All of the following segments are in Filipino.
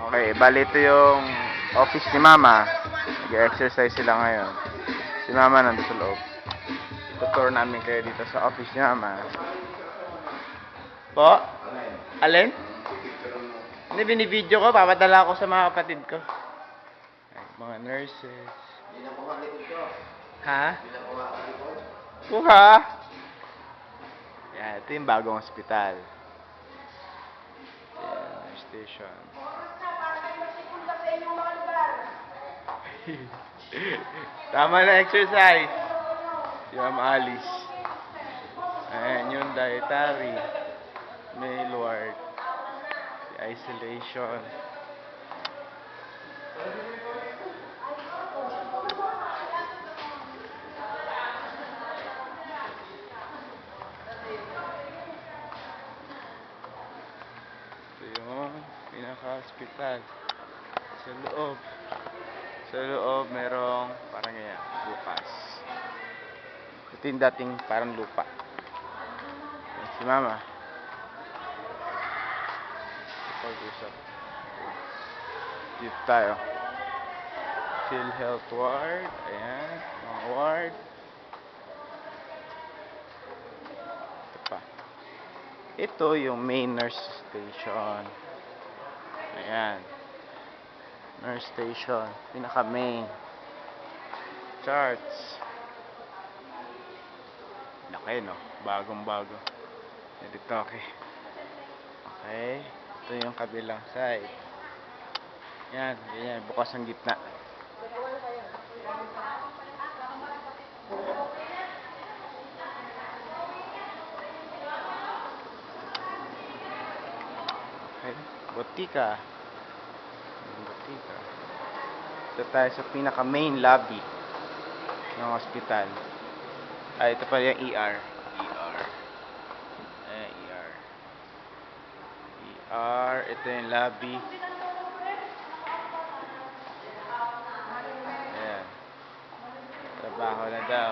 Okay, bali ito yung office ni Mama. Nag-exercise sila ngayon. Si Mama nandun sa loob. Itutour namin kayo dito sa office ni Mama. Po? Alin? Hindi, binibideo ko. Papadala ko sa mga kapatid ko. Ay, mga nurses. Ha? Kuha? Yan, ito yung bagong hospital. Yan, station. Tama na exercise. Si Ma'am Alice. Ayan yung dietary. Male ward. The isolation. Ito yung pinaka-hospital. Sa loob. Sa loob merong parang yan, bukas. Ito yung dating parang lupa. Yan, si Mama. Pag-usap. Dito tayo. PhilHealth ward. Ayan. Mga ward. Ito pa. Ito yung main nurse station. Ayan. Nurse station. Pinaka main. Charts. Laki, no? Bagong bago. Dito, okay. Okay. Ito yung kabilang side. Yan. Yan. Bukas ang gitna. Okay. Botika. Botika. Ito tayo sa pinaka main lobby ng hospital. Ito pa yung ER. ER. ER. ER. Ito yung lobby. Ayan. Trabaho na daw.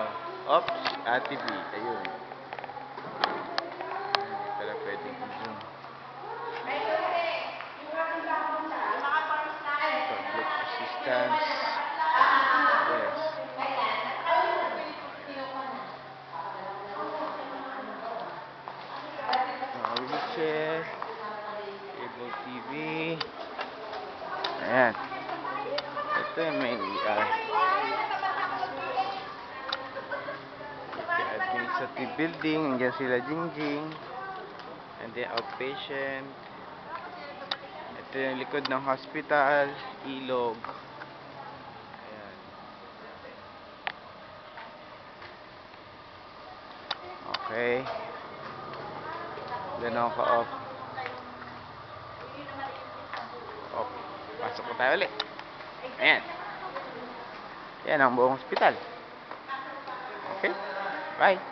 Oops! Ate B. Ayun. Pala pwedeng i-zoom. Public assistance. Yes. Wheelchair. Cable TV. Ayan. Ito yung may ER. Administrative building. Nandiyan sila Jingjing. And then outpatient. Ito yung likod ng hospital. Ilog. Ayan. Okay. Ganon ka-off. Off. Pasok ko tayo ulit. Ayan. Ayan ang buong hospital. Okay. Bye.